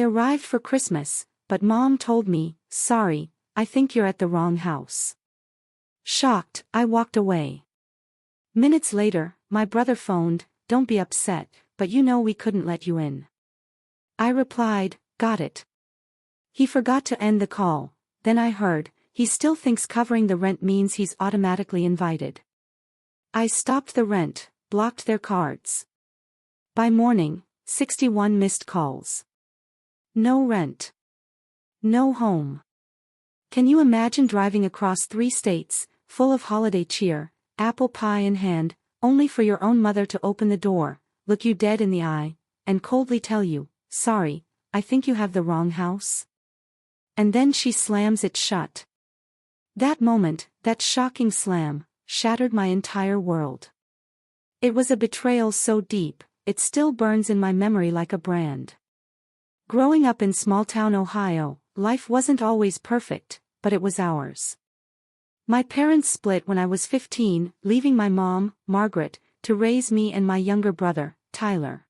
I arrived for Christmas, but Mom told me, "Sorry, I think you're at the wrong house." Shocked, I walked away. Minutes later, my brother phoned, "Don't be upset, but you know we couldn't let you in." I replied, "Got it." He forgot to end the call. Then I heard, he still thinks covering the rent means he's automatically invited. I stopped the rent, blocked their cards. By morning, 61 missed calls. No rent. No home. Can you imagine driving across 3 states, full of holiday cheer, apple pie in hand, only for your own mother to open the door, look you dead in the eye, and coldly tell you, "Sorry, I think you have the wrong house"? And then she slams it shut. That moment, that shocking slam, shattered my entire world. It was a betrayal so deep, it still burns in my memory like a brand. Growing up in small-town Ohio, life wasn't always perfect, but it was ours. My parents split when I was 15, leaving my mom, Margaret, to raise me and my younger brother, Tyler.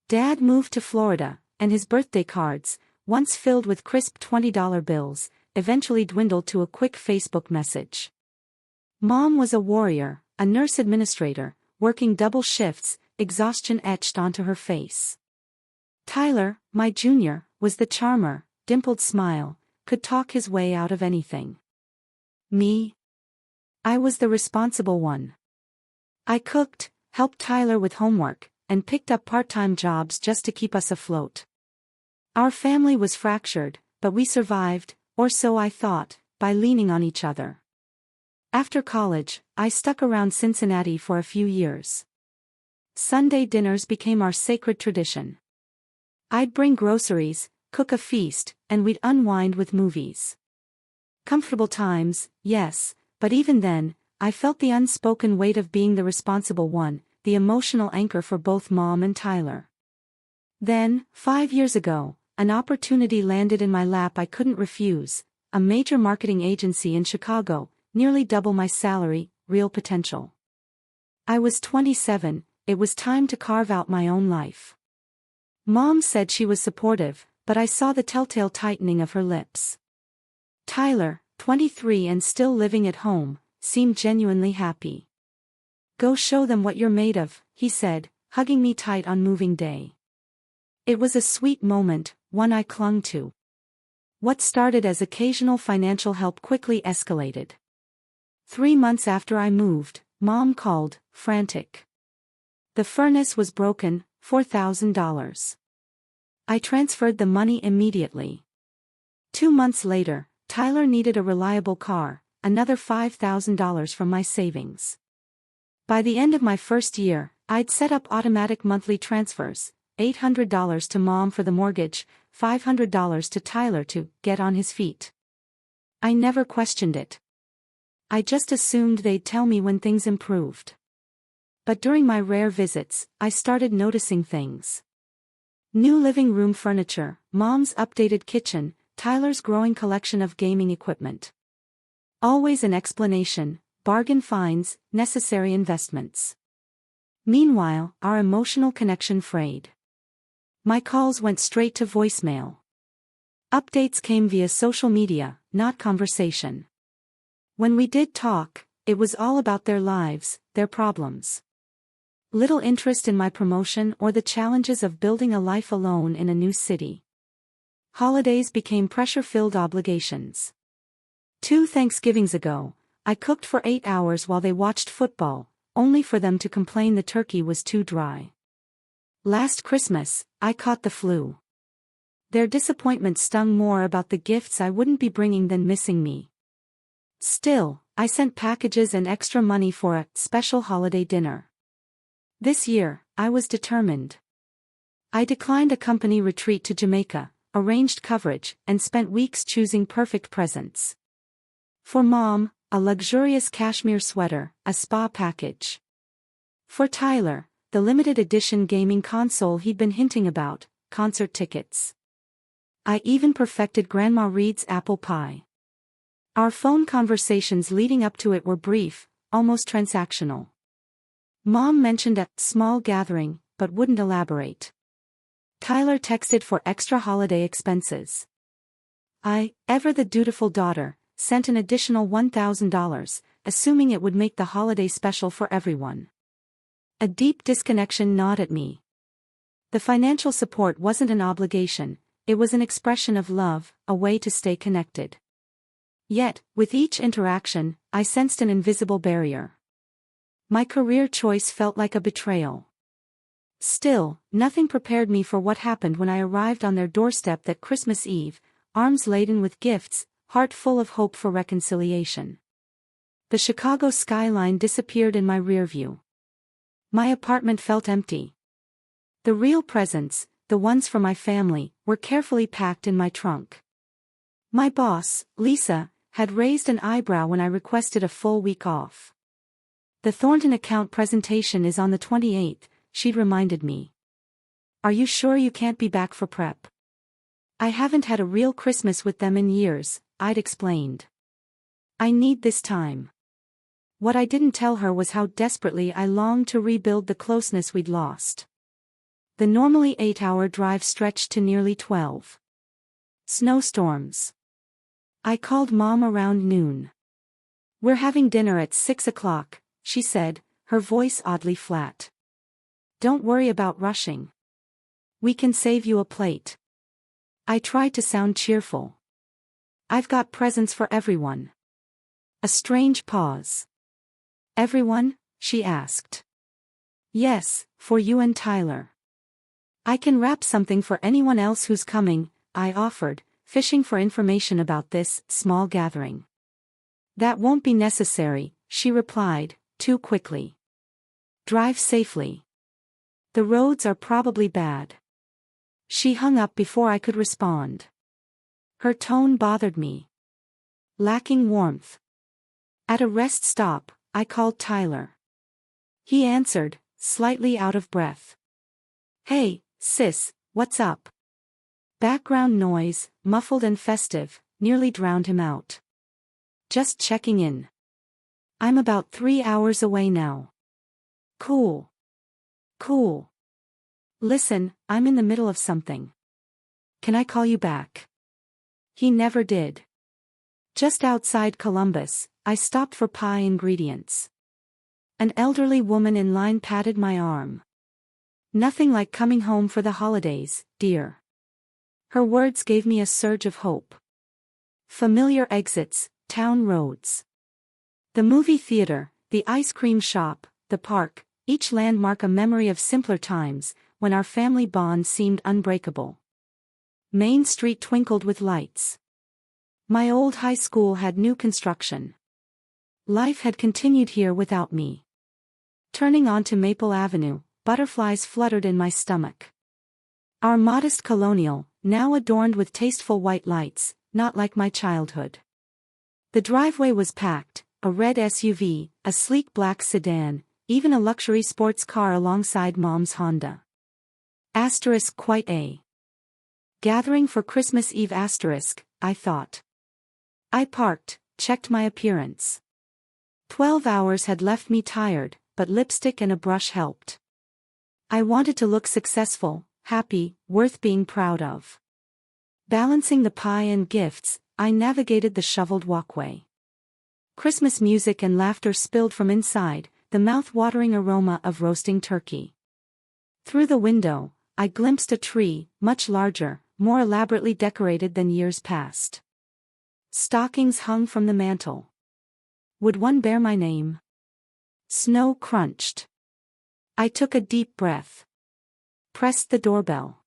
Dad moved to Florida, and his birthday cards, once filled with crisp $20 bills, eventually dwindled to a quick Facebook message. Mom was a warrior, a nurse administrator, working double shifts, exhaustion etched onto her face. Tyler, my junior, was the charmer, dimpled smile, could talk his way out of anything. Me? I was the responsible one. I cooked, helped Tyler with homework, and picked up part-time jobs just to keep us afloat. Our family was fractured, but we survived, or so I thought, by leaning on each other. After college, I stuck around Cincinnati for a few years. Sunday dinners became our sacred tradition. I'd bring groceries, cook a feast, and we'd unwind with movies. Comfortable times, yes, but even then, I felt the unspoken weight of being the responsible one, the emotional anchor for both Mom and Tyler. Then, 5 years ago, an opportunity landed in my lap I couldn't refuse, a major marketing agency in Chicago, nearly double my salary, real potential. I was 27, it was time to carve out my own life. Mom said she was supportive, but I saw the telltale tightening of her lips. Tyler, 23 and still living at home, seemed genuinely happy. "Go show them what you're made of," he said, hugging me tight on moving day. It was a sweet moment, one I clung to. What started as occasional financial help quickly escalated. 3 months after I moved, Mom called, frantic. The furnace was broken, $4,000. I transferred the money immediately. 2 months later, Tyler needed a reliable car, another $5,000 from my savings. By the end of my first year, I'd set up automatic monthly transfers, $800 to Mom for the mortgage, $500 to Tyler to get on his feet. I never questioned it. I just assumed they'd tell me when things improved. But during my rare visits, I started noticing things. New living room furniture, Mom's updated kitchen, Tyler's growing collection of gaming equipment. Always an explanation, bargain finds, necessary investments. Meanwhile, our emotional connection frayed. My calls went straight to voicemail. Updates came via social media, not conversation. When we did talk, it was all about their lives, their problems. Little interest in my promotion or the challenges of building a life alone in a new city. Holidays became pressure-filled obligations. 2 Thanksgivings ago, I cooked for 8 hours while they watched football, only for them to complain the turkey was too dry. Last Christmas, I caught the flu. Their disappointment stung more about the gifts I wouldn't be bringing than missing me. Still, I sent packages and extra money for a special holiday dinner. This year, I was determined. I declined a company retreat to Jamaica, arranged coverage, and spent weeks choosing perfect presents. For Mom, a luxurious cashmere sweater, a spa package. For Tyler, the limited edition gaming console he'd been hinting about, concert tickets. I even perfected Grandma Reed's apple pie. Our phone conversations leading up to it were brief, almost transactional. Mom mentioned a small gathering, but wouldn't elaborate. Tyler texted for extra holiday expenses. I, ever the dutiful daughter, sent an additional $1,000, assuming it would make the holiday special for everyone. A deep disconnection gnawed at me. The financial support wasn't an obligation, it was an expression of love, a way to stay connected. Yet, with each interaction, I sensed an invisible barrier. My career choice felt like a betrayal. Still, nothing prepared me for what happened when I arrived on their doorstep that Christmas Eve, arms laden with gifts, heart full of hope for reconciliation. The Chicago skyline disappeared in my rearview. My apartment felt empty. The real presents, the ones for my family, were carefully packed in my trunk. My boss, Lisa, had raised an eyebrow when I requested a full week off. The Thornton account presentation is on the 28th, she'd reminded me. Are you sure you can't be back for prep? I haven't had a real Christmas with them in years, I'd explained. I need this time. What I didn't tell her was how desperately I longed to rebuild the closeness we'd lost. The normally 8-hour drive stretched to nearly 12. Snowstorms. I called Mom around noon. We're having dinner at 6 o'clock, she said, her voice oddly flat. Don't worry about rushing. We can save you a plate. I tried to sound cheerful. I've got presents for everyone. A strange pause. Everyone? She asked. Yes, for you and Tyler. I can wrap something for anyone else who's coming, I offered, fishing for information about this small gathering. That won't be necessary, she replied, too quickly. Drive safely. The roads are probably bad. She hung up before I could respond. Her tone bothered me. Lacking warmth. At a rest stop, I called Tyler. He answered, slightly out of breath. Hey, sis, what's up? Background noise, muffled and festive, nearly drowned him out. Just checking in. I'm about 3 hours away now. Cool. Cool. Listen, I'm in the middle of something. Can I call you back? He never did. Just outside Columbus, I stopped for pie ingredients. An elderly woman in line patted my arm. Nothing like coming home for the holidays, dear. Her words gave me a surge of hope. Familiar exits, town roads. The movie theater, the ice cream shop, the park, each landmark a memory of simpler times, when our family bond seemed unbreakable. Main Street twinkled with lights. My old high school had new construction. Life had continued here without me. Turning onto Maple Avenue, butterflies fluttered in my stomach. Our modest colonial, now adorned with tasteful white lights, not like my childhood. The driveway was packed, a red SUV, a sleek black sedan, even a luxury sports car alongside Mom's Honda. Asterisk quite a gathering for Christmas Eve asterisk, I thought. I parked, checked my appearance. 12 hours had left me tired, but lipstick and a brush helped. I wanted to look successful, happy, worth being proud of. Balancing the pie and gifts, I navigated the shoveled walkway. Christmas music and laughter spilled from inside, the mouth-watering aroma of roasting turkey. Through the window, I glimpsed a tree, much larger, more elaborately decorated than years past. Stockings hung from the mantel. Would one bear my name? Snow crunched. I took a deep breath. Pressed the doorbell.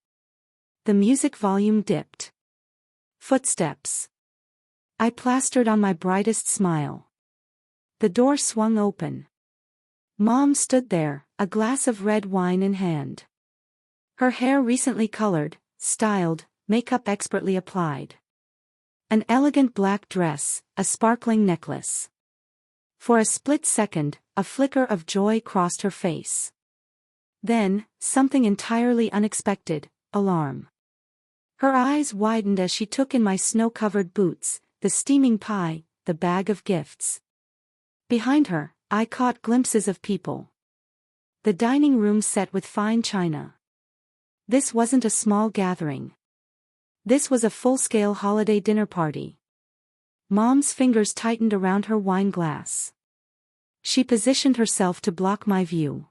The music volume dipped. Footsteps. I plastered on my brightest smile. The door swung open. Mom stood there, a glass of red wine in hand. Her hair recently colored, styled, makeup expertly applied. An elegant black dress, a sparkling necklace. For a split second, a flicker of joy crossed her face. Then, something entirely unexpected, alarm. Her eyes widened as she took in my snow-covered boots, the steaming pie, the bag of gifts. Behind her, I caught glimpses of people. The dining room set with fine china. This wasn't a small gathering. This was a full-scale holiday dinner party. Mom's fingers tightened around her wine glass. She positioned herself to block my view.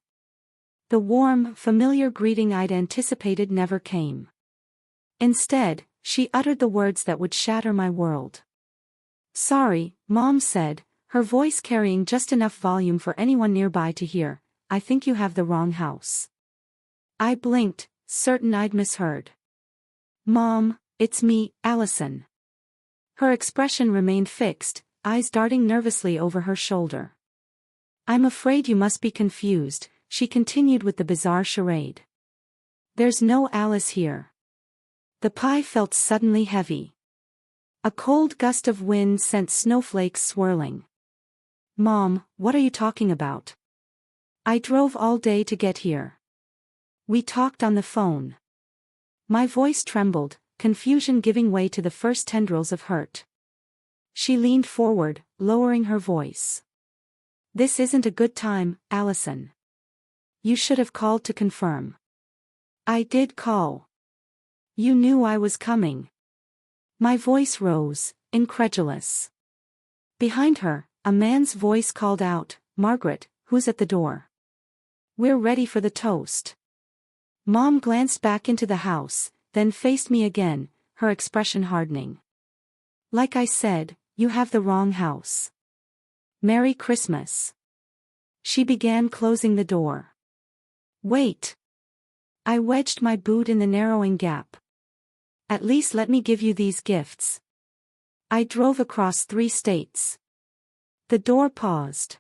The warm, familiar greeting I'd anticipated never came. Instead, she uttered the words that would shatter my world. "Sorry," Mom said, her voice carrying just enough volume for anyone nearby to hear, "I think you have the wrong house." I blinked, certain I'd misheard. "Mom, it's me, Allison." Her expression remained fixed, eyes darting nervously over her shoulder. "I'm afraid you must be confused," she continued with the bizarre charade. "There's no Alice here." The pie felt suddenly heavy. A cold gust of wind sent snowflakes swirling. "Mom, what are you talking about? I drove all day to get here. We talked on the phone." My voice trembled, confusion giving way to the first tendrils of hurt. She leaned forward, lowering her voice. "This isn't a good time, Allison. You should have called to confirm." "I did call. You knew I was coming." My voice rose, incredulous. Behind her, a man's voice called out, "Margaret, who's at the door?" "We're ready for the toast." Mom glanced back into the house, then faced me again, her expression hardening. "Like I said, you have the wrong house. Merry Christmas." She began closing the door. "Wait." I wedged my boot in the narrowing gap. "At least let me give you these gifts." I drove across 3 states. The door paused.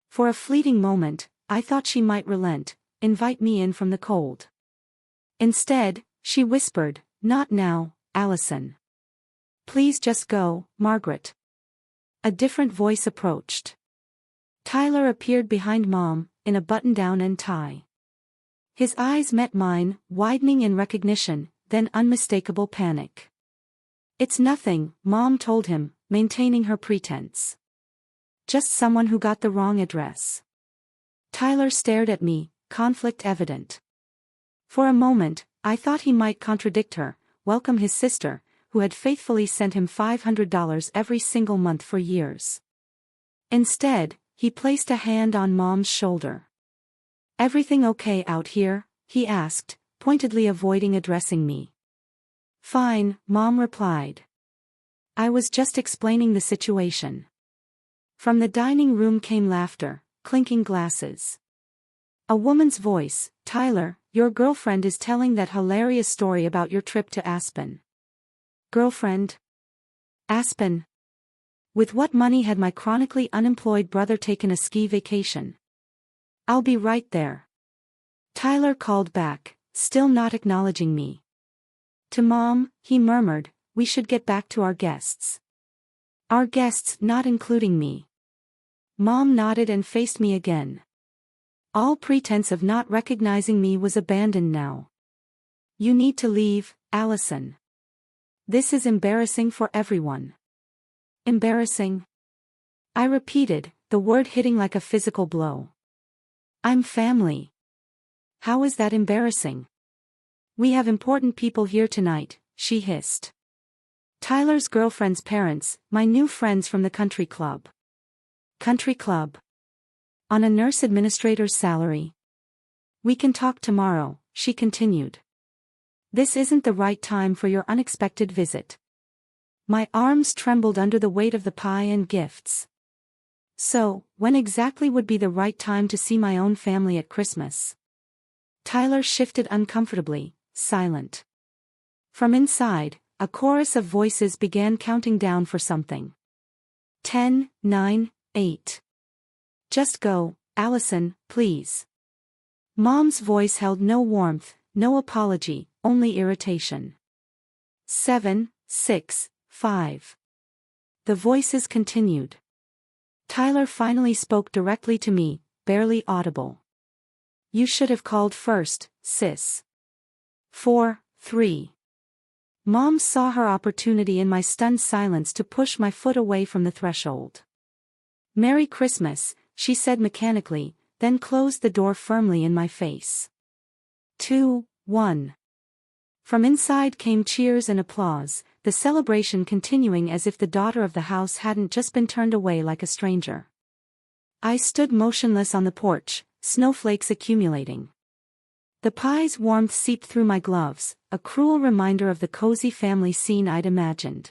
For a fleeting moment, I thought she might relent, invite me in from the cold. Instead, she whispered, "Not now, Allison. Please just go, Margaret." A different voice approached. Tyler appeared behind Mom, in a button-down and tie. His eyes met mine, widening in recognition, then unmistakable panic. "It's nothing," Mom told him, maintaining her pretense. "Just someone who got the wrong address." Tyler stared at me, conflict evident. For a moment, I thought he might contradict her, welcome his sister, who had faithfully sent him $500 every single month for years. Instead, he placed a hand on Mom's shoulder. "Everything okay out here?" he asked, pointedly avoiding addressing me. "Fine," Mom replied. "I was just explaining the situation." From the dining room came laughter, clinking glasses. A woman's voice, "Tyler, your girlfriend is telling that hilarious story about your trip to Aspen." Girlfriend? Aspen? With what money had my chronically unemployed brother taken a ski vacation? "I'll be right there." Tyler called back, still not acknowledging me. To Mom, he murmured, "We should get back to our guests." "Our guests, not including me." Mom nodded and faced me again. All pretense of not recognizing me was abandoned now. "You need to leave, Allison. This is embarrassing for everyone." "Embarrassing?" I repeated, the word hitting like a physical blow. "I'm family. How is that embarrassing?" "We have important people here tonight," she hissed. "Tyler's girlfriend's parents, my new friends from the country club." "Country club? On a nurse administrator's salary?" "We can talk tomorrow," she continued. "This isn't the right time for your unexpected visit." My arms trembled under the weight of the pie and gifts. So, when exactly would be the right time to see my own family at Christmas? Tyler shifted uncomfortably, silent. From inside, a chorus of voices began counting down for something. 10, 9, 8. "Just go, Allison, please." Mom's voice held no warmth, no apology, only irritation. 7, 6, 5. The voices continued. Tyler finally spoke directly to me, barely audible. "You should have called first, sis." 4, 3. Mom saw her opportunity in my stunned silence to push my foot away from the threshold. "Merry Christmas," she said mechanically, then closed the door firmly in my face. 2, 1. From inside came cheers and applause, the celebration continuing as if the daughter of the house hadn't just been turned away like a stranger. I stood motionless on the porch, snowflakes accumulating. The pie's warmth seeped through my gloves, a cruel reminder of the cozy family scene I'd imagined.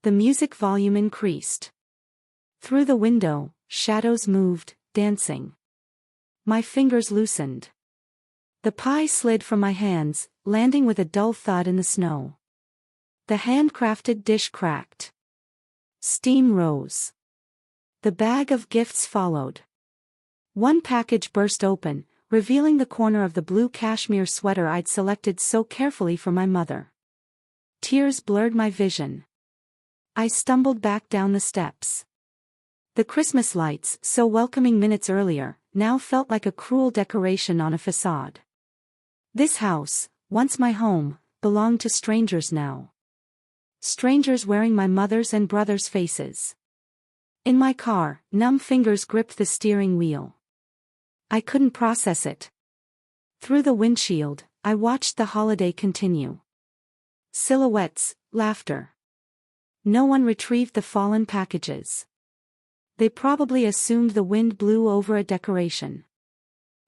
The music volume increased. Through the window, shadows moved, dancing. My fingers loosened. The pie slid from my hands, landing with a dull thud in the snow. The handcrafted dish cracked. Steam rose. The bag of gifts followed. One package burst open, revealing the corner of the blue cashmere sweater I'd selected so carefully for my mother. Tears blurred my vision. I stumbled back down the steps. The Christmas lights, so welcoming minutes earlier, now felt like a cruel decoration on a facade. This house, once my home, belonged to strangers now. Strangers wearing my mother's and brother's faces. In my car, numb fingers gripped the steering wheel. I couldn't process it. Through the windshield, I watched the holiday continue. Silhouettes, laughter. No one retrieved the fallen packages. They probably assumed the wind blew over a decoration.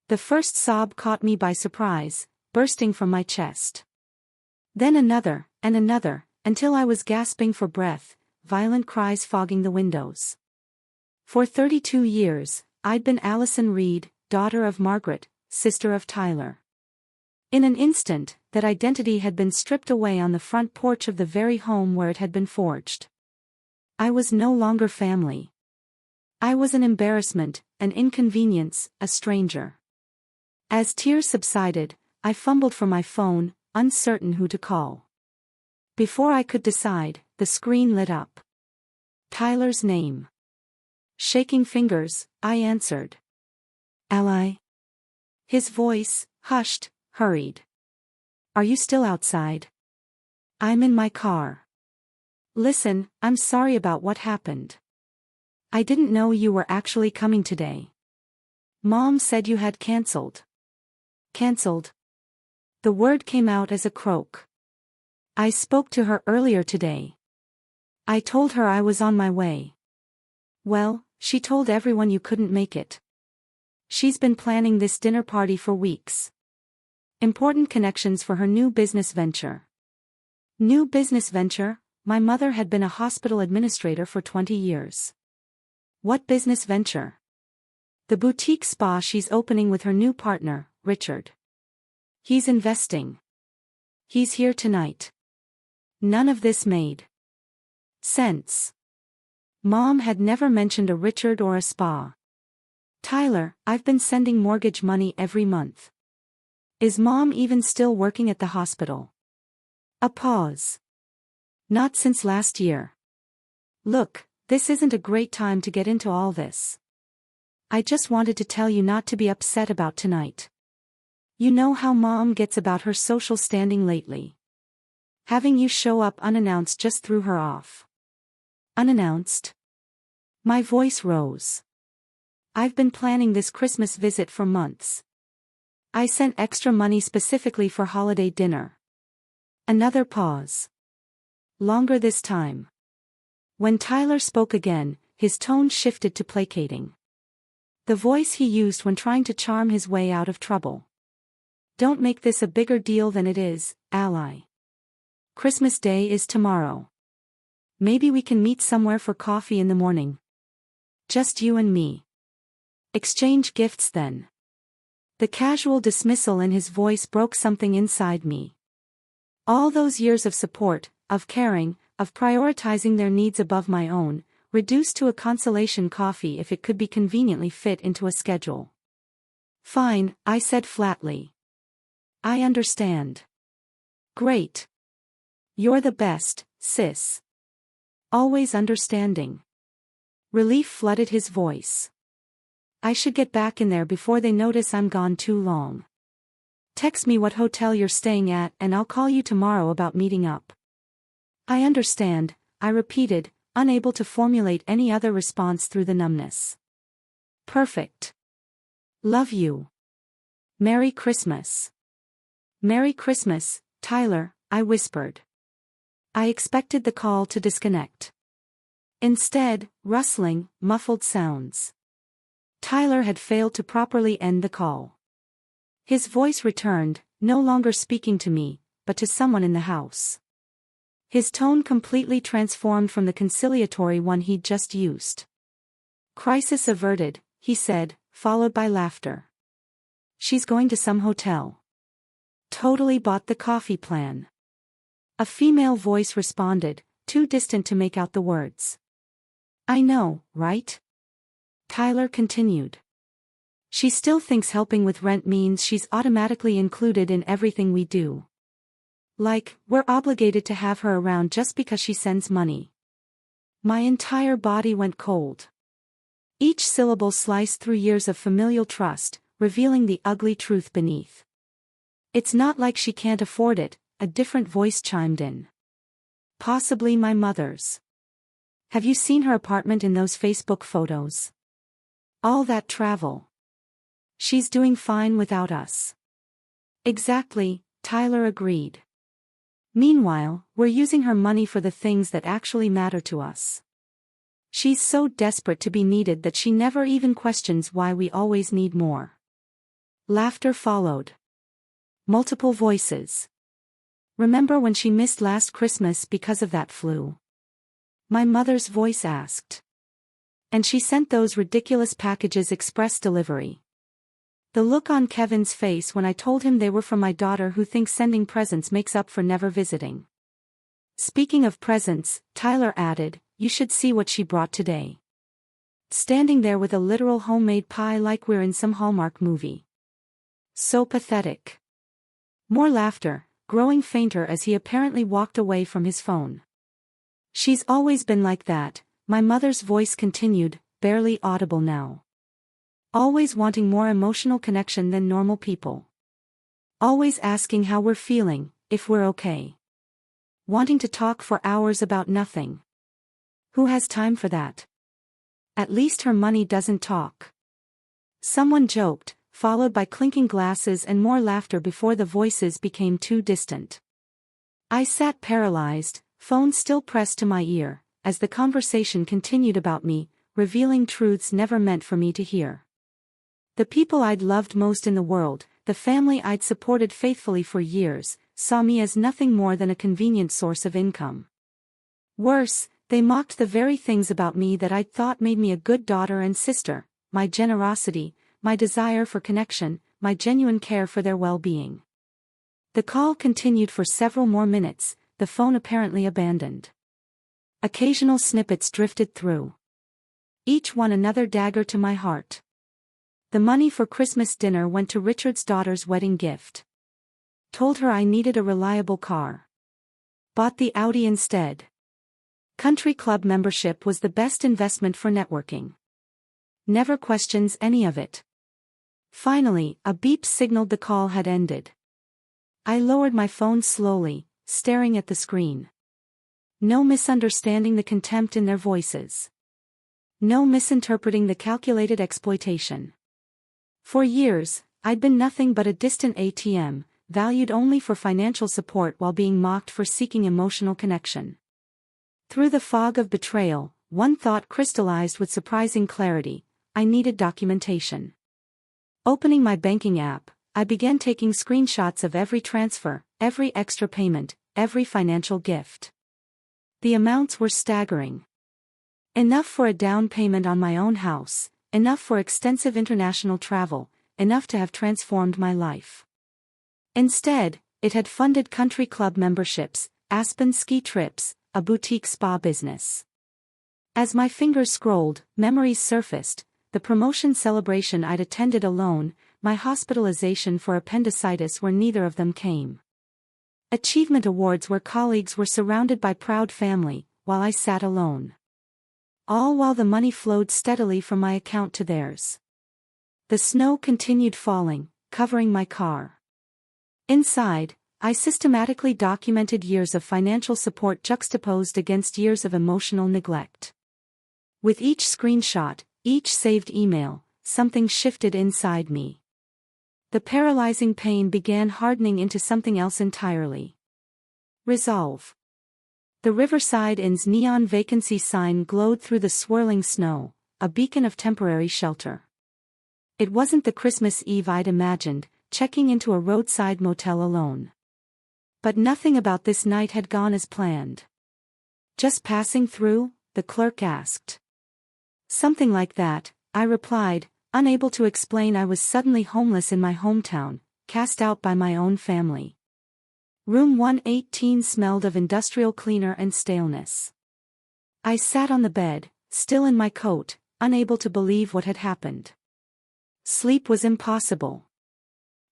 The first sob caught me by surprise, bursting from my chest. Then another, and another, until I was gasping for breath, violent cries fogging the windows. For 32 years, I'd been Allison Reed, daughter of Margaret, sister of Tyler. In an instant, that identity had been stripped away on the front porch of the very home where it had been forged. I was no longer family. I was an embarrassment, an inconvenience, a stranger. As tears subsided, I fumbled for my phone, uncertain who to call. Before I could decide, the screen lit up. Tyler's name. Shaking fingers, I answered. Ally? His voice, hushed, hurried. Are you still outside? I'm in my car. Listen, I'm sorry about what happened. I didn't know you were actually coming today. Mom said you had canceled. Canceled? The word came out as a croak. I spoke to her earlier today. I told her I was on my way. Well, she told everyone you couldn't make it. She's been planning this dinner party for weeks. Important connections for her new business venture. New business venture? My mother had been a hospital administrator for 20 years. What business venture? The boutique spa she's opening with her new partner, Richard. He's investing. He's here tonight. None of this made sense. Mom had never mentioned a Richard or a spa. Tyler, I've been sending mortgage money every month. Is Mom even still working at the hospital? A pause. Not since last year. Look, this isn't a great time to get into all this. I just wanted to tell you not to be upset about tonight. You know how Mom gets about her social standing lately. Having you show up unannounced just threw her off. Unannounced? My voice rose. I've been planning this Christmas visit for months. I sent extra money specifically for holiday dinner. Another pause. Longer this time. When Tyler spoke again, his tone shifted to placating. The voice he used when trying to charm his way out of trouble. Don't make this a bigger deal than it is, Ally. Christmas Day is tomorrow. Maybe we can meet somewhere for coffee in the morning. Just you and me. Exchange gifts then. The casual dismissal in his voice broke something inside me. All those years of support, of caring, of prioritizing their needs above my own, reduced to a consolation coffee if it could be conveniently fit into a schedule. Fine, I said flatly. I understand. Great. You're the best, sis. Always understanding. Relief flooded his voice. I should get back in there before they notice I'm gone too long. Text me what hotel you're staying at and I'll call you tomorrow about meeting up. I understand, I repeated, unable to formulate any other response through the numbness. Perfect. Love you. Merry Christmas. Merry Christmas, Tyler, I whispered. I expected the call to disconnect. Instead, rustling, muffled sounds. Tyler had failed to properly end the call. His voice returned, no longer speaking to me, but to someone in the house. His tone completely transformed from the conciliatory one he'd just used. Crisis averted, he said, followed by laughter. She's going to some hotel. Totally bought the coffee plan. A female voice responded, too distant to make out the words. I know, right? Tyler continued. She still thinks helping with rent means she's automatically included in everything we do. Like, we're obligated to have her around just because she sends money. My entire body went cold. Each syllable sliced through years of familial trust, revealing the ugly truth beneath. It's not like she can't afford it, a different voice chimed in. Possibly my mother's. Have you seen her apartment in those Facebook photos? All that travel. She's doing fine without us. Exactly, Tyler agreed. Meanwhile, we're using her money for the things that actually matter to us. She's so desperate to be needed that she never even questions why we always need more. Laughter followed. Multiple voices. Remember when she missed last Christmas because of that flu? My mother's voice asked. And she sent those ridiculous packages express delivery. The look on Kevin's face when I told him they were from my daughter who thinks sending presents makes up for never visiting. Speaking of presents, Tyler added, you should see what she brought today. Standing there with a literal homemade pie like we're in some Hallmark movie. So pathetic. More laughter, growing fainter as he apparently walked away from his phone. She's always been like that, my mother's voice continued, barely audible now. Always wanting more emotional connection than normal people. Always asking how we're feeling, if we're okay. Wanting to talk for hours about nothing. Who has time for that? At least her money doesn't talk. Someone joked, followed by clinking glasses and more laughter before the voices became too distant. I sat paralyzed, phone still pressed to my ear, as the conversation continued about me, revealing truths never meant for me to hear. The people I'd loved most in the world, the family I'd supported faithfully for years, saw me as nothing more than a convenient source of income. Worse, they mocked the very things about me that I'd thought made me a good daughter and sister, my generosity, my desire for connection, my genuine care for their well-being. The call continued for several more minutes, the phone apparently abandoned. Occasional snippets drifted through. Each one another dagger to my heart. The money for Christmas dinner went to Richard's daughter's wedding gift. Told her I needed a reliable car. Bought the Audi instead. Country club membership was the best investment for networking. Never questions any of it. Finally, a beep signaled the call had ended. I lowered my phone slowly, staring at the screen. No misunderstanding the contempt in their voices. No misinterpreting the calculated exploitation. For years, I'd been nothing but a distant ATM, valued only for financial support while being mocked for seeking emotional connection. Through the fog of betrayal, one thought crystallized with surprising clarity: I needed documentation. Opening my banking app, I began taking screenshots of every transfer, every extra payment, every financial gift. The amounts were staggering. Enough for a down payment on my own house, enough for extensive international travel, enough to have transformed my life. Instead, it had funded country club memberships, Aspen ski trips, a boutique spa business. As my fingers scrolled, memories surfaced: the promotion celebration I'd attended alone, my hospitalization for appendicitis where neither of them came. Achievement awards where colleagues were surrounded by proud family, while I sat alone. All while the money flowed steadily from my account to theirs. The snow continued falling, covering my car. Inside, I systematically documented years of financial support juxtaposed against years of emotional neglect. With each screenshot, each saved email, something shifted inside me. The paralyzing pain began hardening into something else entirely. Resolve. The Riverside Inn's neon vacancy sign glowed through the swirling snow, a beacon of temporary shelter. It wasn't the Christmas Eve I'd imagined, checking into a roadside motel alone. But nothing about this night had gone as planned. "Just passing through?" the clerk asked. "Something like that," I replied, unable to explain. I was suddenly homeless in my hometown, cast out by my own family. Room 118 smelled of industrial cleaner and staleness. I sat on the bed, still in my coat, unable to believe what had happened. Sleep was impossible.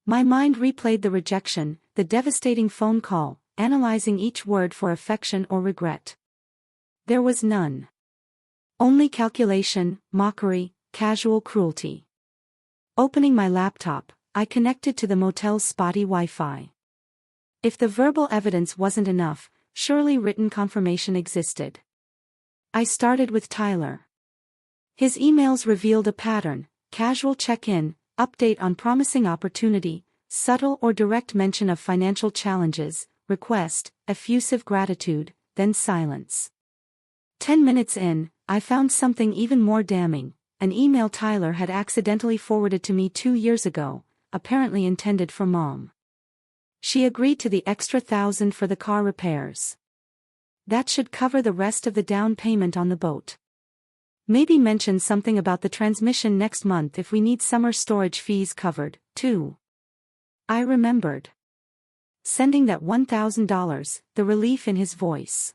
My mind replayed the rejection, the devastating phone call, analyzing each word for affection or regret. There was none. Only calculation, mockery, casual cruelty. Opening my laptop, I connected to the motel's spotty Wi-Fi. If the verbal evidence wasn't enough, surely written confirmation existed. I started with Tyler. His emails revealed a pattern: casual check-in, update on promising opportunity, subtle or direct mention of financial challenges, request, effusive gratitude, then silence. 10 minutes in, I found something even more damning: an email Tyler had accidentally forwarded to me 2 years ago, apparently intended for Mom. She agreed to the extra $1,000 for the car repairs. That should cover the rest of the down payment on the boat. Maybe mention something about the transmission next month if we need summer storage fees covered, too. I remembered sending that $1,000, the relief in his voice.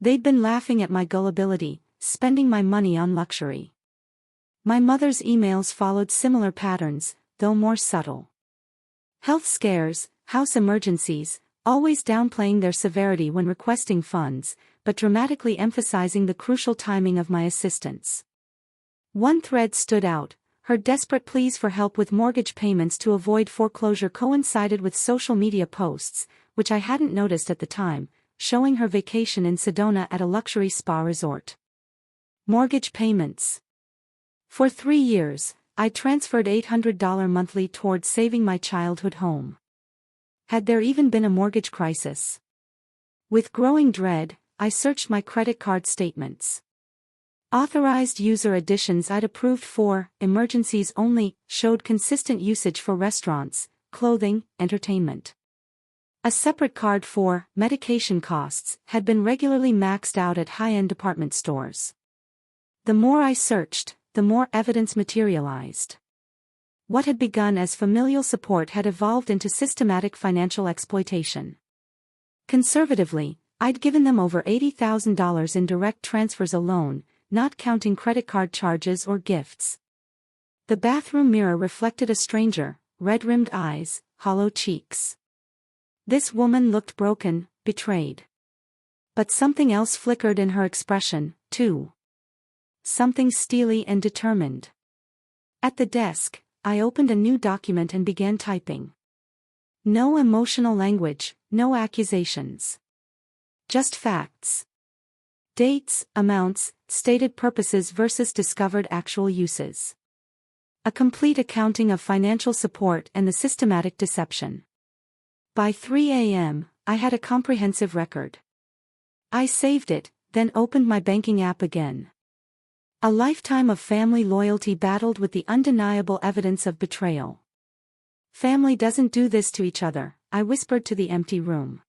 They'd been laughing at my gullibility, spending my money on luxury. My mother's emails followed similar patterns, though more subtle. Health scares, house emergencies, always downplaying their severity when requesting funds, but dramatically emphasizing the crucial timing of my assistance. One thread stood out: her desperate pleas for help with mortgage payments to avoid foreclosure coincided with social media posts, which I hadn't noticed at the time, showing her vacation in Sedona at a luxury spa resort. Mortgage payments. For 3 years, I transferred $800 monthly towards saving my childhood home. Had there even been a mortgage crisis? With growing dread, I searched my credit card statements. Authorized user additions I'd approved for, emergencies only, showed consistent usage for restaurants, clothing, entertainment. A separate card for medication costs had been regularly maxed out at high-end department stores. The more I searched, the more evidence materialized. What had begun as familial support had evolved into systematic financial exploitation. Conservatively, I'd given them over $80,000 in direct transfers alone, not counting credit card charges or gifts. The bathroom mirror reflected a stranger: red-rimmed eyes, hollow cheeks. This woman looked broken, betrayed. But something else flickered in her expression, too. Something steely and determined. At the desk, I opened a new document and began typing. No emotional language, no accusations. Just facts. Dates, amounts, stated purposes versus discovered actual uses. A complete accounting of financial support and the systematic deception. By 3 a.m., I had a comprehensive record. I saved it, then opened my banking app again. A lifetime of family loyalty battled with the undeniable evidence of betrayal. Family doesn't do this to each other, I whispered to the empty room.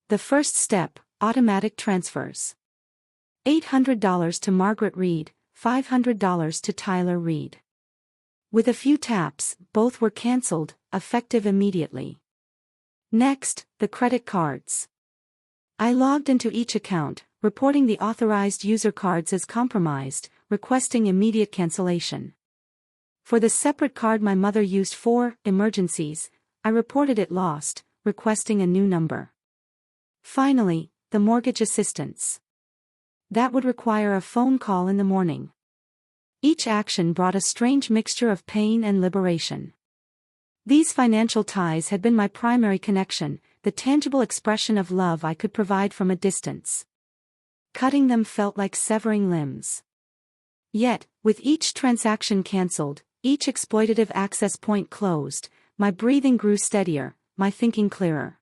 The first step: automatic transfers. $800 to Margaret Reed, $500 to Tyler Reed. With a few taps, both were cancelled, effective immediately. Next, the credit cards. I logged into each account, reporting the authorized user cards as compromised, requesting immediate cancellation. For the separate card my mother used for emergencies, I reported it lost, requesting a new number. Finally, the mortgage assistance. That would require a phone call in the morning. Each action brought a strange mixture of pain and liberation. These financial ties had been my primary connection, the tangible expression of love I could provide from a distance. Cutting them felt like severing limbs. Yet, with each transaction cancelled, Each exploitative access point closed, my breathing grew steadier, my thinking clearer.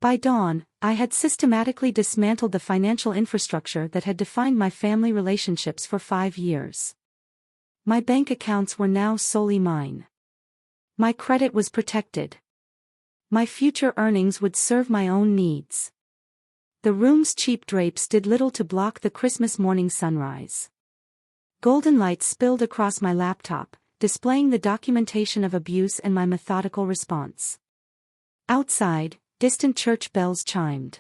By dawn, I had systematically dismantled the financial infrastructure that had defined my family relationships for 5 years. My bank accounts were now solely mine. My credit was protected. My future earnings would serve my own needs. The room's cheap drapes did little to block the Christmas morning sunrise. Golden light spilled across my laptop, displaying the documentation of abuse and my methodical response. Outside, distant church bells chimed.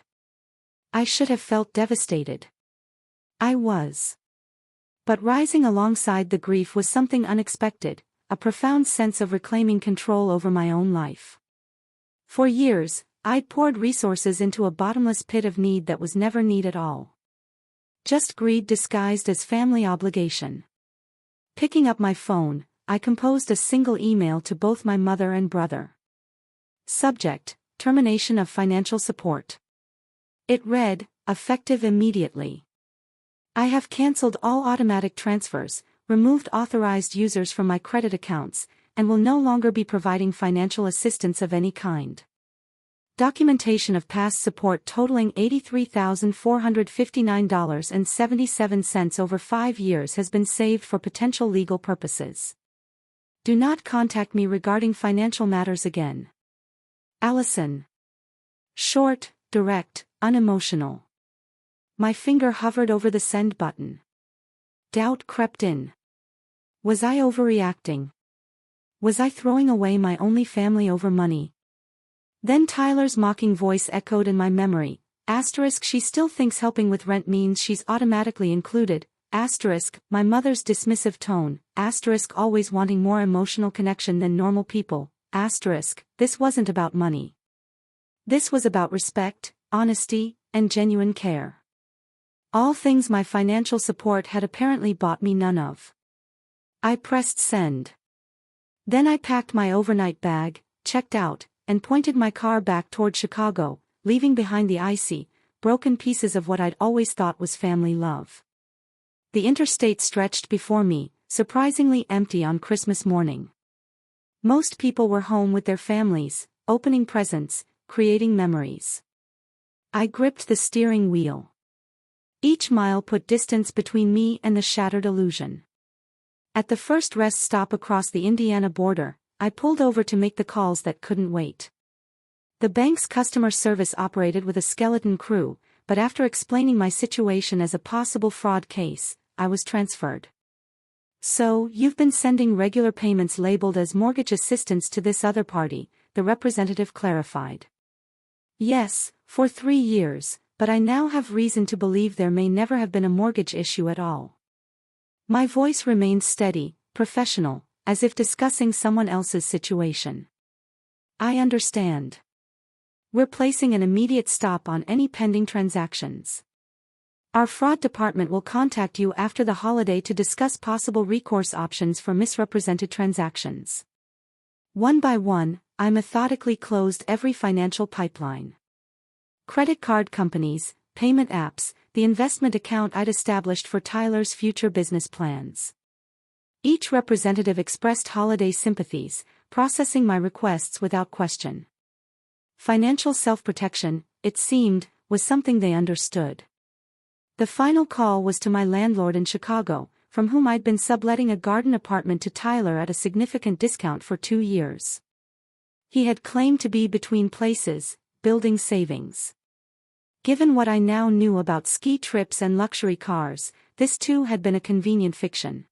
I should have felt devastated. I was. But rising alongside the grief was something unexpected, a profound sense of reclaiming control over my own life. For years, I'd poured resources into a bottomless pit of need that was never need at all. Just greed disguised as family obligation. Picking up my phone, I composed a single email to both my mother and brother. Subject: termination of financial support. It read, effective immediately. I have cancelled all automatic transfers, removed authorized users from my credit accounts, and will no longer be providing financial assistance of any kind. Documentation of past support totaling $83,459.77 over 5 years has been saved for potential legal purposes. Do not contact me regarding financial matters again. Allison. Short, direct, unemotional. My finger hovered over the send button. Doubt crept in. Was I overreacting? Was I throwing away my only family over money? Then Tyler's mocking voice echoed in my memory. Asterisk, she still thinks helping with rent means she's automatically included. Asterisk, my mother's dismissive tone. Asterisk, always wanting more emotional connection than normal people. Asterisk, this wasn't about money. This was about respect, honesty, and genuine care. All things my financial support had apparently bought me none of. I pressed send. Then I packed my overnight bag, checked out, and pointed my car back toward Chicago, leaving behind the icy, broken pieces of what I'd always thought was family love. The interstate stretched before me, surprisingly empty on Christmas morning. Most people were home with their families, opening presents, creating memories. I gripped the steering wheel. Each mile put distance between me and the shattered illusion. At the first rest stop across the Indiana border, I pulled over to make the calls that couldn't wait. The bank's customer service operated with a skeleton crew, but after explaining my situation as a possible fraud case, I was transferred. So, you've been sending regular payments labeled as mortgage assistance to this other party, the representative clarified. Yes, for 3 years, but I now have reason to believe there may never have been a mortgage issue at all. My voice remained steady, professional, as if discussing someone else's situation. I understand. We're placing an immediate stop on any pending transactions. Our fraud department will contact you after the holiday to discuss possible recourse options for misrepresented transactions. One by one, I methodically closed every financial pipeline. Credit card companies, payment apps, the investment account I'd established for Tyler's future business plans. Each representative expressed holiday sympathies, processing my requests without question. Financial self-protection, it seemed, was something they understood. The final call was to my landlord in Chicago, from whom I'd been subletting a garden apartment to Tyler at a significant discount for 2 years. He had claimed to be between places, building savings. Given what I now knew about ski trips and luxury cars, this too had been a convenient fiction.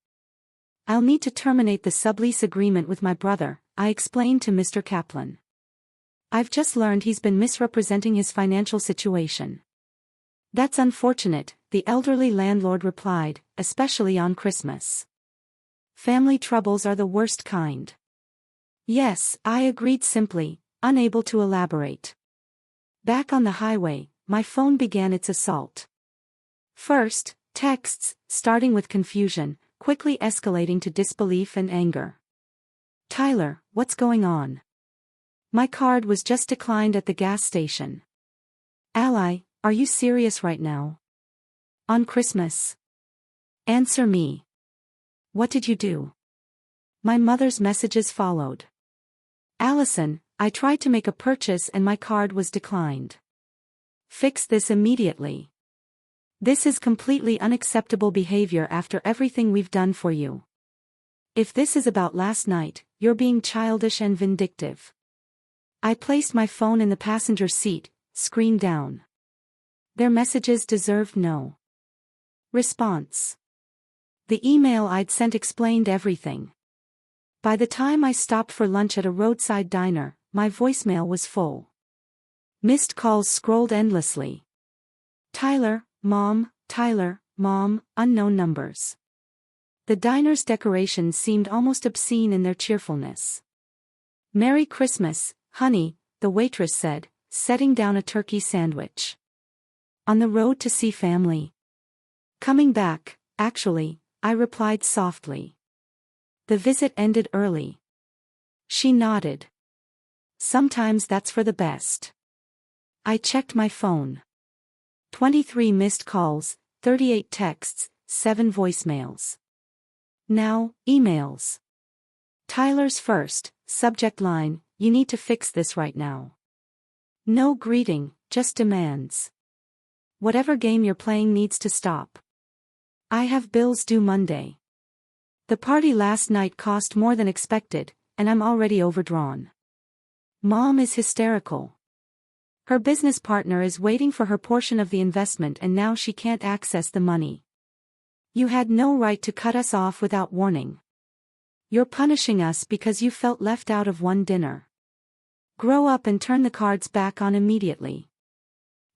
I'll need to terminate the sublease agreement with my brother, I explained to Mr. Kaplan. I've just learned he's been misrepresenting his financial situation. That's unfortunate, the elderly landlord replied, especially on Christmas. Family troubles are the worst kind. Yes, I agreed simply, unable to elaborate. Back on the highway, my phone began its assault. First, texts, starting with confusion, quickly escalating to disbelief and anger. Tyler, what's going on? My card was just declined at the gas station. Ally, are you serious right now? On Christmas? Answer me. What did you do? My mother's messages followed. Allison, I tried to make a purchase and my card was declined. Fix this immediately. This is completely unacceptable behavior after everything we've done for you. If this is about last night, you're being childish and vindictive. I placed my phone in the passenger seat, screen down. Their messages deserved no response. The email I'd sent explained everything. By the time I stopped for lunch at a roadside diner, my voicemail was full. Missed calls scrolled endlessly. Tyler, Mom, unknown numbers. The diner's decorations seemed almost obscene in their cheerfulness. Merry Christmas, honey, the waitress said, setting down a turkey sandwich. On the road to see family. Coming back, actually, I replied softly. The visit ended early. She nodded. Sometimes that's for the best. I checked my phone. 23 missed calls, 38 texts, 7 voicemails. Now, emails. Tyler's first, subject line, you need to fix this right now. No greeting, just demands. Whatever game you're playing needs to stop. I have bills due Monday. The party last night cost more than expected, and I'm already overdrawn. Mom is hysterical. Her business partner is waiting for her portion of the investment and now she can't access the money. You had no right to cut us off without warning. You're punishing us because you felt left out of one dinner. Grow up and turn the cards back on immediately.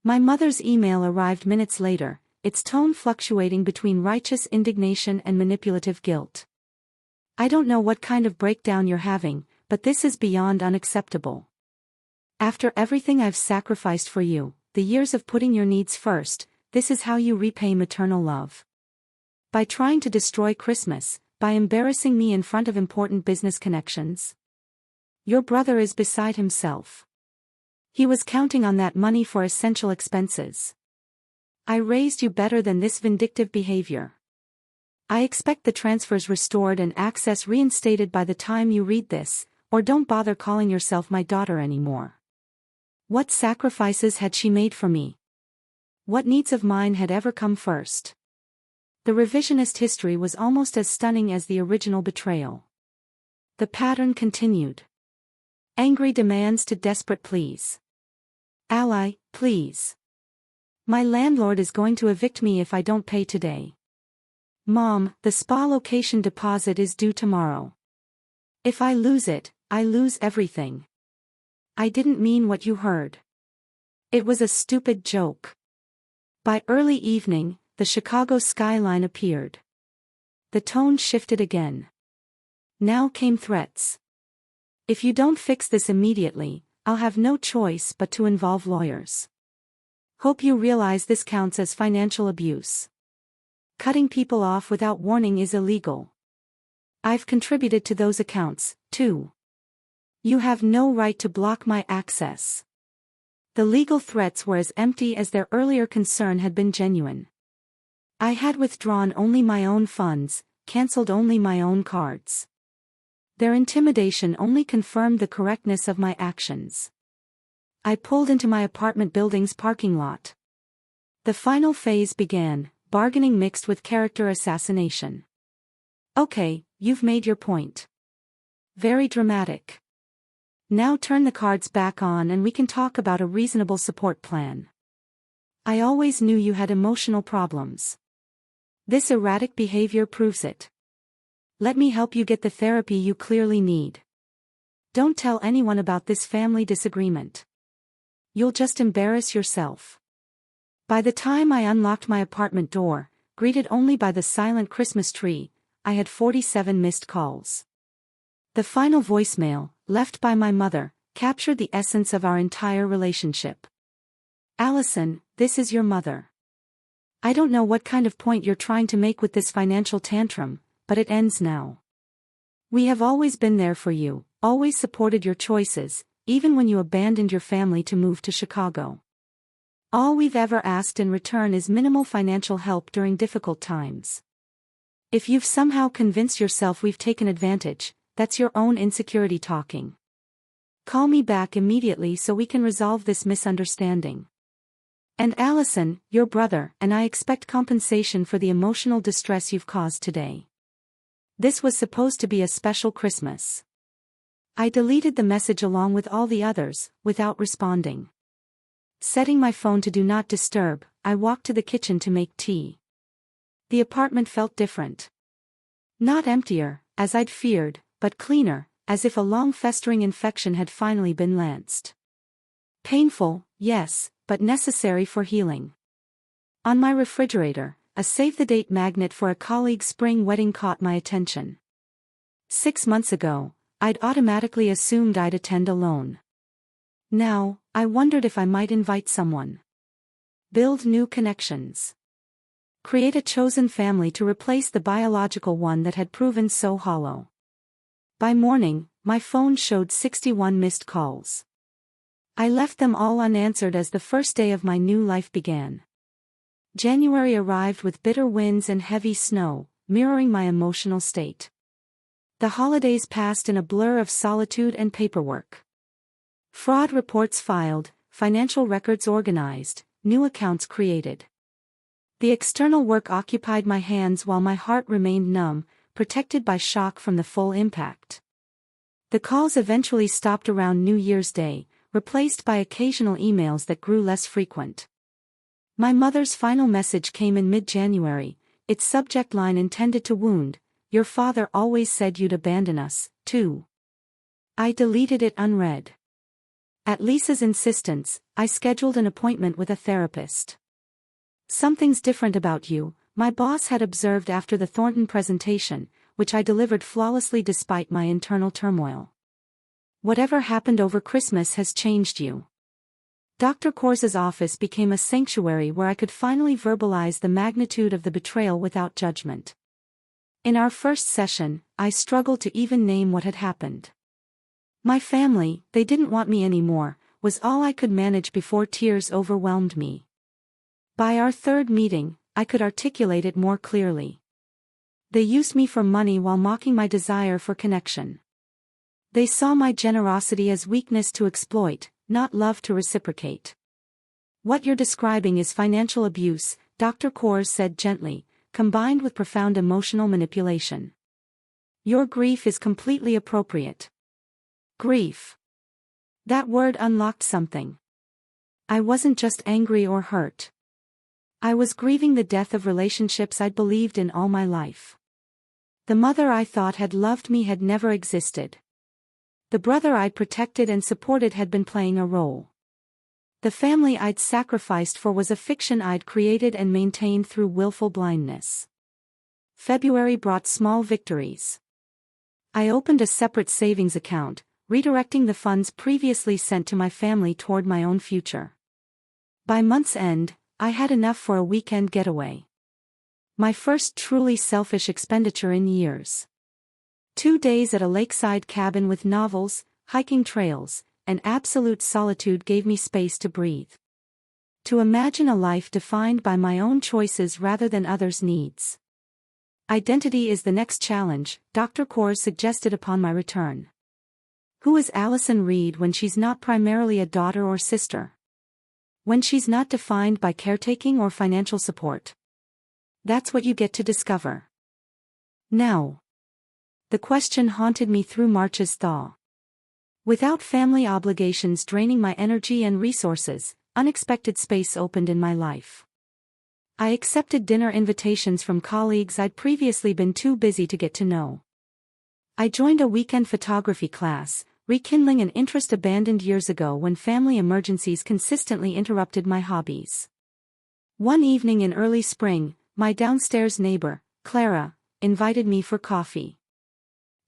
My mother's email arrived minutes later, its tone fluctuating between righteous indignation and manipulative guilt. I don't know what kind of breakdown you're having, but this is beyond unacceptable. After everything I've sacrificed for you, the years of putting your needs first, this is how you repay maternal love. By trying to destroy Christmas, by embarrassing me in front of important business connections. Your brother is beside himself. He was counting on that money for essential expenses. I raised you better than this vindictive behavior. I expect the transfers restored and access reinstated by the time you read this, or don't bother calling yourself my daughter anymore. What sacrifices had she made for me? What needs of mine had ever come first? The revisionist history was almost as stunning as the original betrayal. The pattern continued. Angry demands to desperate pleas. Ally, please. My landlord is going to evict me if I don't pay today. Mom, the spa location deposit is due tomorrow. If I lose it, I lose everything. I didn't mean what you heard. It was a stupid joke. By early evening, the Chicago skyline appeared. The tone shifted again. Now came threats. If you don't fix this immediately, I'll have no choice but to involve lawyers. Hope you realize this counts as financial abuse. Cutting people off without warning is illegal. I've contributed to those accounts, too. You have no right to block my access. The legal threats were as empty as their earlier concern had been genuine. I had withdrawn only my own funds, cancelled only my own cards. Their intimidation only confirmed the correctness of my actions. I pulled into my apartment building's parking lot. The final phase began, bargaining mixed with character assassination. Okay, you've made your point. Very dramatic. Now turn the cards back on and we can talk about a reasonable support plan. I always knew you had emotional problems. This erratic behavior proves it. Let me help you get the therapy you clearly need. Don't tell anyone about this family disagreement. You'll just embarrass yourself. By the time I unlocked my apartment door, greeted only by the silent Christmas tree, I had 47 missed calls. The final voicemail, left by my mother, captured the essence of our entire relationship. Allison, this is your mother. I don't know what kind of point you're trying to make with this financial tantrum, but it ends now. We have always been there for you, always supported your choices, even when you abandoned your family to move to Chicago. All we've ever asked in return is minimal financial help during difficult times. If you've somehow convinced yourself we've taken advantage, that's your own insecurity talking. Call me back immediately so we can resolve this misunderstanding. And Allison, your brother, and I expect compensation for the emotional distress you've caused today. This was supposed to be a special Christmas. I deleted the message along with all the others, without responding. Setting my phone to Do Not Disturb, I walked to the kitchen to make tea. The apartment felt different. Not emptier, as I'd feared, but cleaner, as if a long festering infection had finally been lanced. Painful, yes, but necessary for healing. On my refrigerator, a save-the-date magnet for a colleague's spring wedding caught my attention. 6 months ago, I'd automatically assumed I'd attend alone. Now, I wondered if I might invite someone. Build new connections. Create a chosen family to replace the biological one that had proven so hollow. By morning, my phone showed 61 missed calls. I left them all unanswered as the first day of my new life began. January arrived with bitter winds and heavy snow, mirroring my emotional state. The holidays passed in a blur of solitude and paperwork. Fraud reports filed, financial records organized, new accounts created. The external work occupied my hands while my heart remained numb, protected by shock from the full impact. The calls eventually stopped around New Year's Day, replaced by occasional emails that grew less frequent. My mother's final message came in mid-January, its subject line intended to wound, "Your father always said you'd abandon us, too." I deleted it unread. At Lisa's insistence, I scheduled an appointment with a therapist. "Something's different about you," my boss had observed after the Thornton presentation, which I delivered flawlessly despite my internal turmoil. "Whatever happened over Christmas has changed you." Dr. Cors's office became a sanctuary where I could finally verbalize the magnitude of the betrayal without judgment. In our first session, I struggled to even name what had happened. "My family, they didn't want me anymore," was all I could manage before tears overwhelmed me. By our third meeting, I could articulate it more clearly. "They used me for money while mocking my desire for connection. They saw my generosity as weakness to exploit, not love to reciprocate." "What you're describing is financial abuse," Dr. Kors said gently, combined with profound emotional manipulation. "Your grief is completely appropriate." Grief. That word unlocked something. I wasn't just angry or hurt. I was grieving the death of relationships I'd believed in all my life. The mother I thought had loved me had never existed. The brother I'd protected and supported had been playing a role. The family I'd sacrificed for was a fiction I'd created and maintained through willful blindness. February brought small victories. I opened a separate savings account, redirecting the funds previously sent to my family toward my own future. By month's end, I had enough for a weekend getaway. My first truly selfish expenditure in years. 2 days at a lakeside cabin with novels, hiking trails, and absolute solitude gave me space to breathe. To imagine a life defined by my own choices rather than others' needs. Identity is the next challenge, Dr. Kors suggested upon my return. Who is Allison Reed when she's not primarily a daughter or sister? When she's not defined by caretaking or financial support? That's what you get to discover. Now. The question haunted me through March's thaw. Without family obligations draining my energy and resources, unexpected space opened in my life. I accepted dinner invitations from colleagues I'd previously been too busy to get to know. I joined a weekend photography class, rekindling an interest abandoned years ago when family emergencies consistently interrupted my hobbies. One evening in early spring, my downstairs neighbor, Clara, invited me for coffee.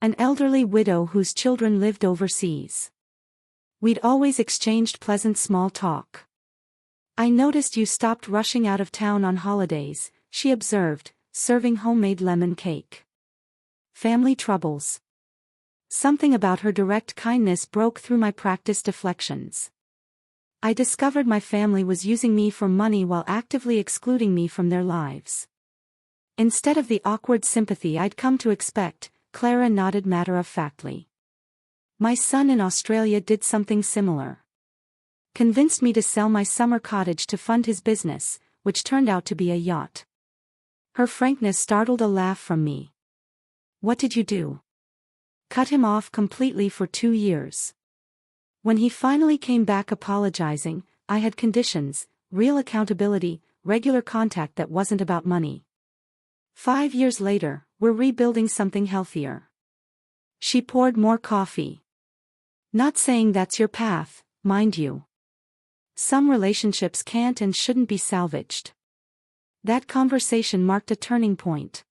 An elderly widow whose children lived overseas. We'd always exchanged pleasant small talk. "I noticed you stopped rushing out of town on holidays," she observed, serving homemade lemon cake. Family troubles. Something about her direct kindness broke through my practiced deflections. I discovered my family was using me for money while actively excluding me from their lives. Instead of the awkward sympathy I'd come to expect, Clara nodded matter-of-factly. My son in Australia did something similar. Convinced me to sell my summer cottage to fund his business, which turned out to be a yacht. Her frankness startled a laugh from me. What did you do? Cut him off completely for 2 years. When he finally came back apologizing, I had conditions, real accountability, regular contact that wasn't about money. 5 years later, we're rebuilding something healthier. She poured more coffee. Not saying that's your path, mind you. Some relationships can't and shouldn't be salvaged. That conversation marked a turning point.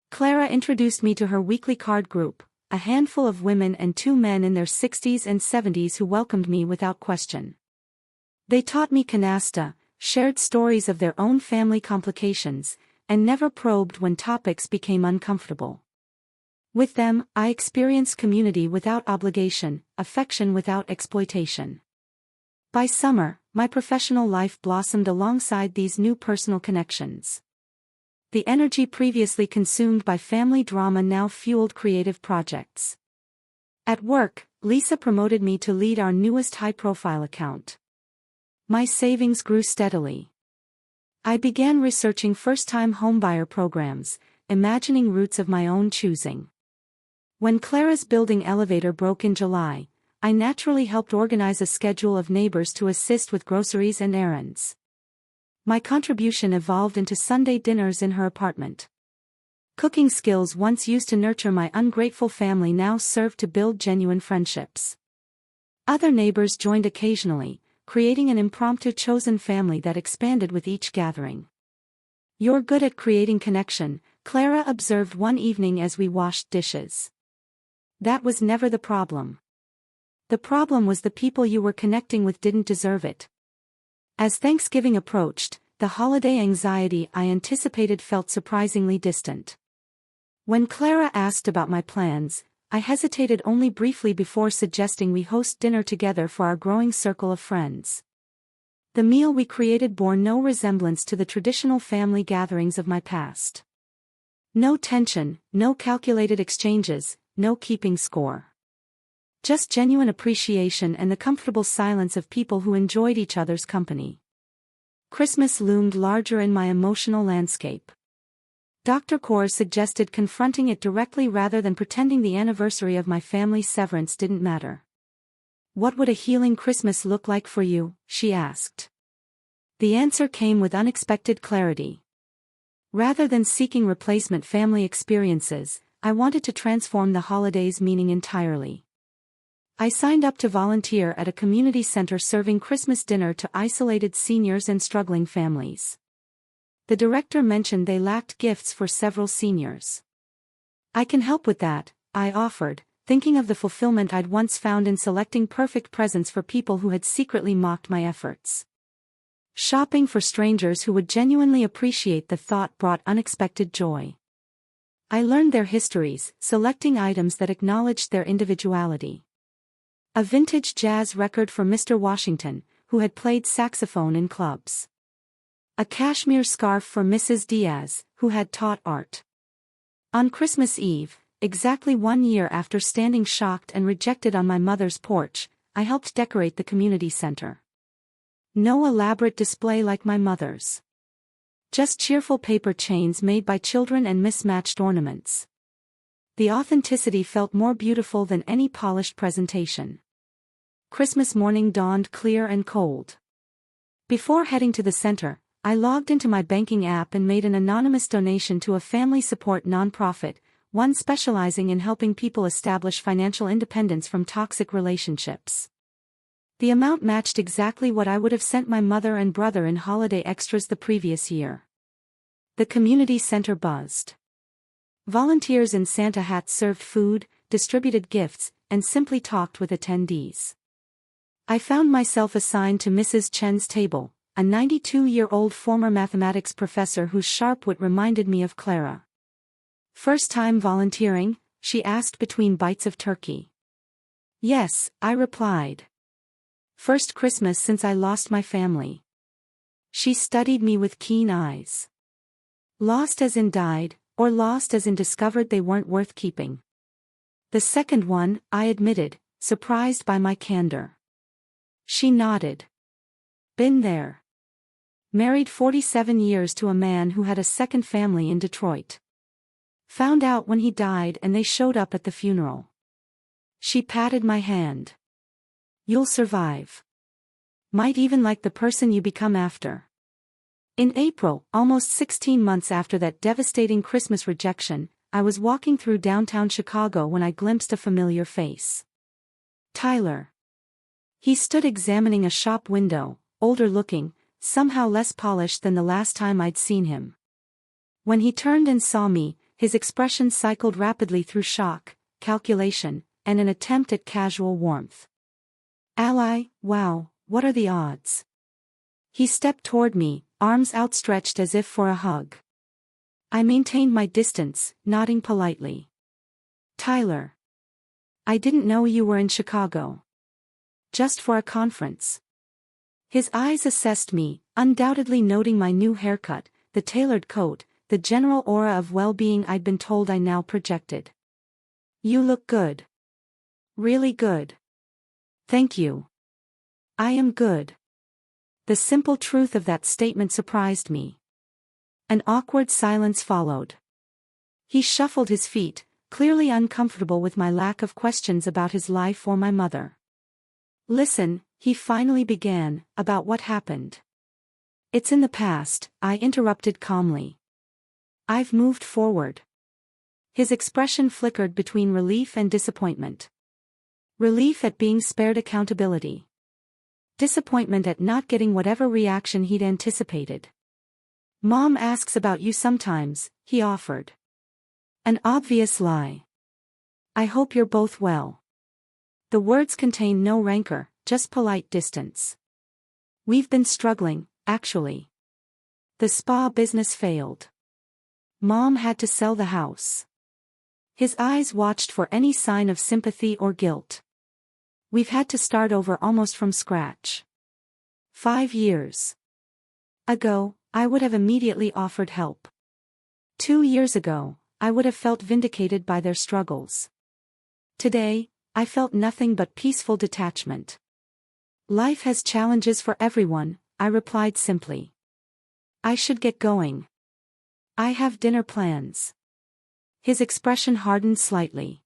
Clara introduced me to her weekly card group, a handful of women and 2 men in their 60s and 70s who welcomed me without question. They taught me canasta, shared stories of their own family complications, and never probed when topics became uncomfortable. With them, I experienced community without obligation, affection without exploitation. By summer, my professional life blossomed alongside these new personal connections. The energy previously consumed by family drama now fueled creative projects. At work, Lisa promoted me to lead our newest high-profile account. My savings grew steadily. I began researching first-time homebuyer programs, imagining routes of my own choosing. When Clara's building elevator broke in July, I naturally helped organize a schedule of neighbors to assist with groceries and errands. My contribution evolved into Sunday dinners in her apartment. Cooking skills once used to nurture my ungrateful family now served to build genuine friendships. Other neighbors joined occasionally, creating an impromptu chosen family that expanded with each gathering. You're good at creating connection, Clara observed one evening as we washed dishes. That was never the problem. The problem was the people you were connecting with didn't deserve it. As Thanksgiving approached, the holiday anxiety I anticipated felt surprisingly distant. When Clara asked about my plans, I hesitated only briefly before suggesting we host dinner together for our growing circle of friends. The meal we created bore no resemblance to the traditional family gatherings of my past. No tension, no calculated exchanges, no keeping score. Just genuine appreciation and the comfortable silence of people who enjoyed each other's company. Christmas loomed larger in my emotional landscape. Dr. Kaur suggested confronting it directly rather than pretending the anniversary of my family's severance didn't matter. What would a healing Christmas look like for you? She asked. The answer came with unexpected clarity. Rather than seeking replacement family experiences, I wanted to transform the holiday's meaning entirely. I signed up to volunteer at a community center serving Christmas dinner to isolated seniors and struggling families. The director mentioned they lacked gifts for several seniors. I can help with that, I offered, thinking of the fulfillment I'd once found in selecting perfect presents for people who had secretly mocked my efforts. Shopping for strangers who would genuinely appreciate the thought brought unexpected joy. I learned their histories, selecting items that acknowledged their individuality. A vintage jazz record for Mr. Washington, who had played saxophone in clubs. A cashmere scarf for Mrs. Diaz, who had taught art. On Christmas Eve, exactly 1 year after standing shocked and rejected on my mother's porch, I helped decorate the community center. No elaborate display like my mother's. Just cheerful paper chains made by children and mismatched ornaments. The authenticity felt more beautiful than any polished presentation. Christmas morning dawned clear and cold. Before heading to the center, I logged into my banking app and made an anonymous donation to a family support nonprofit, one specializing in helping people establish financial independence from toxic relationships. The amount matched exactly what I would have sent my mother and brother in holiday extras the previous year. The community center buzzed. Volunteers in Santa hats served food, distributed gifts, and simply talked with attendees. I found myself assigned to Mrs. Chen's table, a 92-year-old former mathematics professor whose sharp wit reminded me of Clara. First time volunteering? She asked between bites of turkey. Yes, I replied. First Christmas since I lost my family. She studied me with keen eyes. Lost as in died, or lost as in discovered they weren't worth keeping? The second one, I admitted, surprised by my candor. She nodded. Been there. Married 47 years to a man who had a second family in Detroit. Found out when he died and they showed up at the funeral. She patted my hand. You'll survive. Might even like the person you become after. In April, almost 16 months after that devastating Christmas rejection, I was walking through downtown Chicago when I glimpsed a familiar face. Tyler. He stood examining a shop window, older looking, somehow less polished than the last time I'd seen him. When he turned and saw me, his expression cycled rapidly through shock, calculation, and an attempt at casual warmth. Ally, wow, what are the odds? He stepped toward me, arms outstretched as if for a hug. I maintained my distance, nodding politely. Tyler. I didn't know you were in Chicago. Just for a conference. His eyes assessed me, undoubtedly noting my new haircut, the tailored coat, the general aura of well-being I'd been told I now projected. You look good. Really good. Thank you. I am good. The simple truth of that statement surprised me. An awkward silence followed. He shuffled his feet, clearly uncomfortable with my lack of questions about his life or my mother. Listen, he finally began, about what happened. It's in the past, I interrupted calmly. I've moved forward. His expression flickered between relief and disappointment. Relief at being spared accountability. Disappointment at not getting whatever reaction he'd anticipated. Mom asks about you sometimes, he offered. An obvious lie. I hope you're both well. The words contained no rancor, just polite distance. We've been struggling, actually. The spa business failed. Mom had to sell the house. His eyes watched for any sign of sympathy or guilt. We've had to start over almost from scratch. 5 years ago, I would have immediately offered help. 2 years ago, I would have felt vindicated by their struggles. Today, I felt nothing but peaceful detachment. Life has challenges for everyone, I replied simply. I should get going. I have dinner plans. His expression hardened slightly.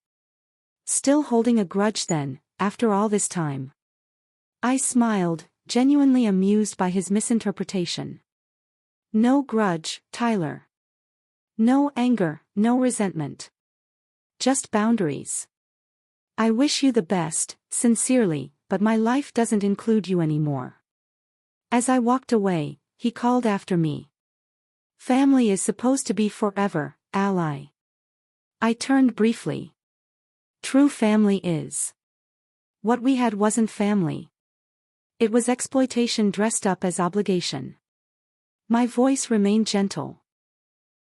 Still holding a grudge then, after all this time? I smiled, genuinely amused by his misinterpretation. No grudge, Tyler. No anger, no resentment. Just boundaries. I wish you the best, sincerely, but my life doesn't include you anymore. As I walked away, he called after me. Family is supposed to be forever, ally. I turned briefly. True family is. What we had wasn't family. It was exploitation dressed up as obligation. My voice remained gentle.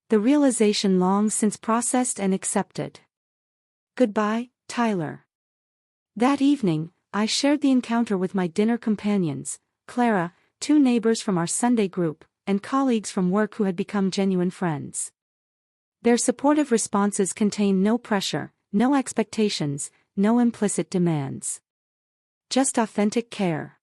The realization long since processed and accepted. Goodbye, Tyler. That evening, I shared the encounter with my dinner companions, Clara, 2 neighbors from our Sunday group, and colleagues from work who had become genuine friends. Their supportive responses contained no pressure, no expectations, no implicit demands. Just authentic care.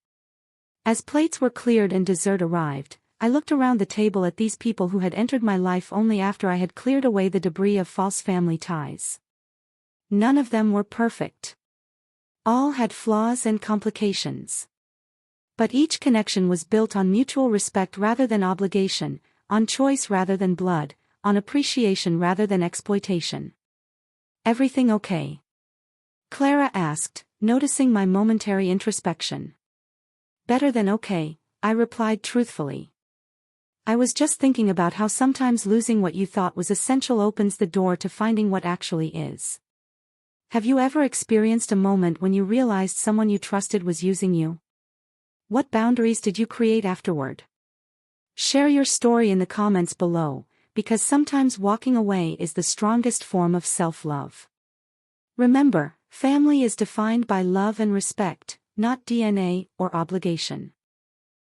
As plates were cleared and dessert arrived, I looked around the table at these people who had entered my life only after I had cleared away the debris of false family ties. None of them were perfect. All had flaws and complications. But each connection was built on mutual respect rather than obligation, on choice rather than blood, on appreciation rather than exploitation. Everything okay? Clara asked, noticing my momentary introspection. Better than okay, I replied truthfully. I was just thinking about how sometimes losing what you thought was essential opens the door to finding what actually is. Have you ever experienced a moment when you realized someone you trusted was using you? What boundaries did you create afterward? Share your story in the comments below, because sometimes walking away is the strongest form of self-love. Remember, family is defined by love and respect, not DNA or obligation.